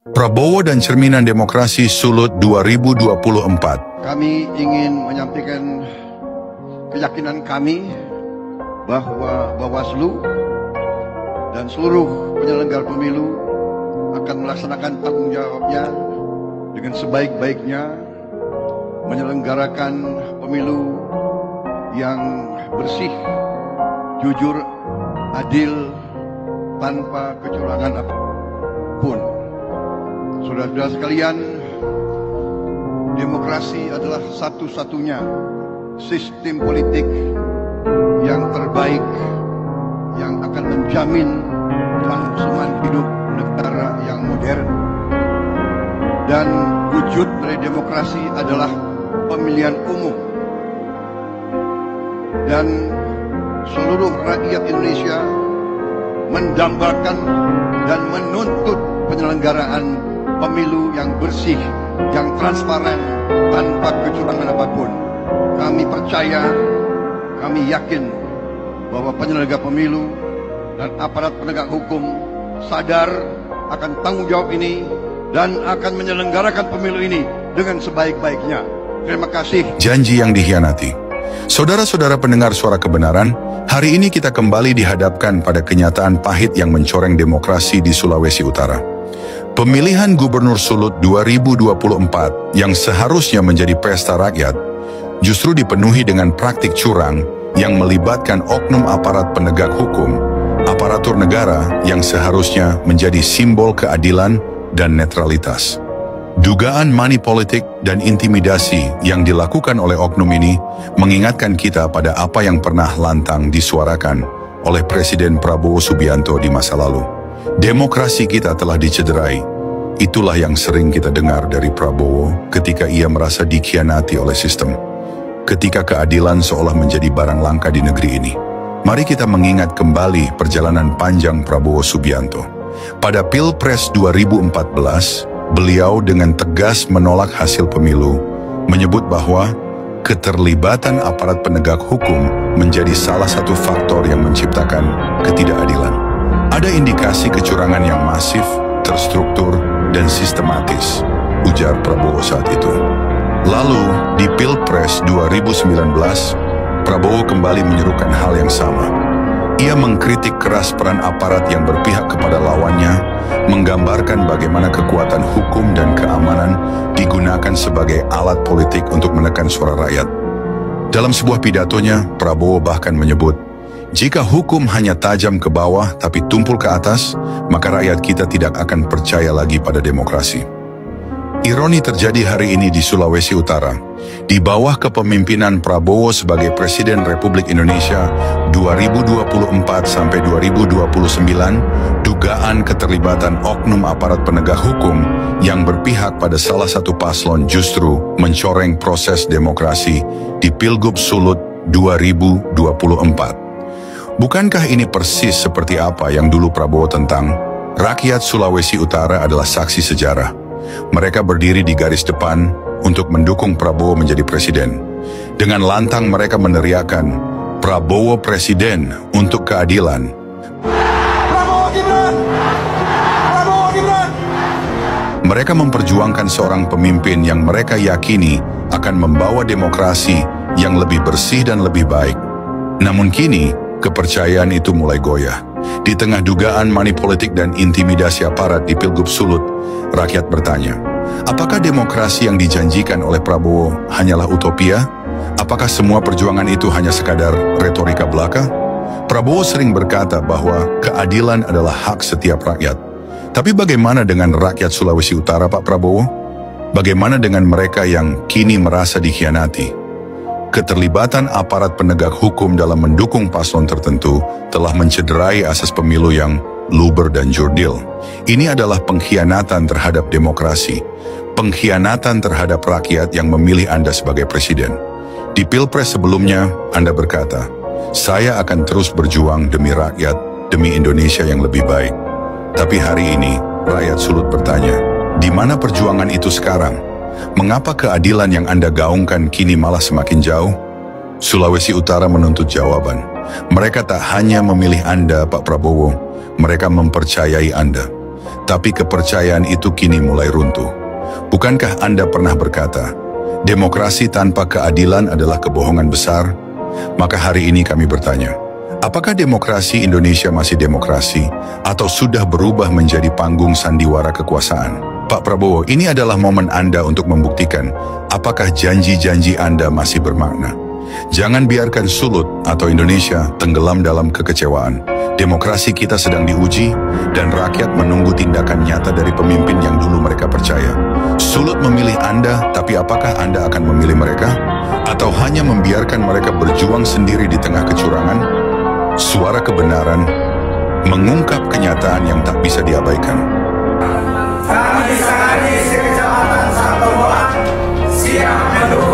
Prabowo dan Cerminan Demokrasi Sulut 2024. Kami ingin menyampaikan keyakinan kami bahwa Bawaslu dan seluruh penyelenggara pemilu akan melaksanakan tanggung jawabnya dengan sebaik-baiknya, menyelenggarakan pemilu yang bersih, jujur, adil, tanpa kecurangan apapun. Saudara-saudara sekalian, demokrasi adalah satu-satunya sistem politik yang terbaik yang akan menjamin kelangsungan hidup negara yang modern. Dan wujud dari demokrasi adalah pemilihan umum. Dan seluruh rakyat Indonesia mendambakan dan menuntut penyelenggaraan pemilu yang bersih, yang transparan, tanpa kecurangan apapun. Kami percaya, kami yakin bahwa penyelenggara pemilu dan aparat penegak hukum sadar akan tanggung jawab ini dan akan menyelenggarakan pemilu ini dengan sebaik-baiknya. Terima kasih. Janji yang dikhianati. Saudara-saudara pendengar suara kebenaran, hari ini kita kembali dihadapkan pada kenyataan pahit yang mencoreng demokrasi di Sulawesi Utara. Pemilihan Gubernur Sulut 2024 yang seharusnya menjadi pesta rakyat justru dipenuhi dengan praktik curang yang melibatkan oknum aparat penegak hukum, aparatur negara yang seharusnya menjadi simbol keadilan dan netralitas. Dugaan money politik dan intimidasi yang dilakukan oleh oknum ini mengingatkan kita pada apa yang pernah lantang disuarakan oleh Presiden Prabowo Subianto di masa lalu. Demokrasi kita telah dicederai. Itulah yang sering kita dengar dari Prabowo ketika ia merasa dikhianati oleh sistem. Ketika keadilan seolah menjadi barang langka di negeri ini. Mari kita mengingat kembali perjalanan panjang Prabowo Subianto. Pada Pilpres 2014, beliau dengan tegas menolak hasil pemilu, menyebut bahwa keterlibatan aparat penegak hukum menjadi salah satu faktor yang menciptakan ketidakadilan. Ada indikasi kecurangan yang masif, terstruktur, dan sistematis, ujar Prabowo saat itu. Lalu, di Pilpres 2019, Prabowo kembali menyerukan hal yang sama. Ia mengkritik keras peran aparat yang berpihak kepada lawannya, menggambarkan bagaimana kekuatan hukum dan keamanan digunakan sebagai alat politik untuk menekan suara rakyat. Dalam sebuah pidatonya, Prabowo bahkan menyebut, jika hukum hanya tajam ke bawah tapi tumpul ke atas, maka rakyat kita tidak akan percaya lagi pada demokrasi. Ironi terjadi hari ini di Sulawesi Utara. Di bawah kepemimpinan Prabowo sebagai Presiden Republik Indonesia 2024 sampai 2029, dugaan keterlibatan oknum aparat penegak hukum yang berpihak pada salah satu paslon justru mencoreng proses demokrasi di Pilgub Sulut 2024. Bukankah ini persis seperti apa yang dulu Prabowo tentang? Rakyat Sulawesi Utara adalah saksi sejarah. Mereka berdiri di garis depan untuk mendukung Prabowo menjadi presiden. Dengan lantang mereka meneriakan, Prabowo Presiden untuk keadilan. Prabowo Gibran! Prabowo Gibran! Mereka memperjuangkan seorang pemimpin yang mereka yakini akan membawa demokrasi yang lebih bersih dan lebih baik. Namun kini, kepercayaan itu mulai goyah. Di tengah dugaan money politik dan intimidasi aparat di Pilgub Sulut, rakyat bertanya, apakah demokrasi yang dijanjikan oleh Prabowo hanyalah utopia? Apakah semua perjuangan itu hanya sekadar retorika belaka? Prabowo sering berkata bahwa keadilan adalah hak setiap rakyat. Tapi bagaimana dengan rakyat Sulawesi Utara, Pak Prabowo? Bagaimana dengan mereka yang kini merasa dikhianati? Keterlibatan aparat penegak hukum dalam mendukung paslon tertentu telah mencederai asas pemilu yang luber dan jurdil. Ini adalah pengkhianatan terhadap demokrasi, pengkhianatan terhadap rakyat yang memilih Anda sebagai presiden. Di Pilpres sebelumnya, Anda berkata, saya akan terus berjuang demi rakyat, demi Indonesia yang lebih baik. Tapi hari ini, rakyat Sulut bertanya, di mana perjuangan itu sekarang? Mengapa keadilan yang Anda gaungkan kini malah semakin jauh? Sulawesi Utara menuntut jawaban. Mereka tak hanya memilih Anda, Pak Prabowo, mereka mempercayai Anda. tapi kepercayaan itu kini mulai runtuh. Bukankah Anda pernah berkata, demokrasi tanpa keadilan adalah kebohongan besar? Maka hari ini kami bertanya, apakah demokrasi Indonesia masih demokrasi atau sudah berubah menjadi panggung sandiwara kekuasaan? Pak Prabowo, ini adalah momen Anda untuk membuktikan apakah janji-janji Anda masih bermakna. Jangan biarkan Sulut atau Indonesia tenggelam dalam kekecewaan. Demokrasi kita sedang diuji dan rakyat menunggu tindakan nyata dari pemimpin yang dulu mereka percaya. Sulut memilih Anda, tapi apakah Anda akan memilih mereka? Atau hanya membiarkan mereka berjuang sendiri di tengah kecurangan? Suara kebenaran mengungkap kenyataan yang tak bisa diabaikan. Kami sekali Kecamatan Sambawang siap mendukung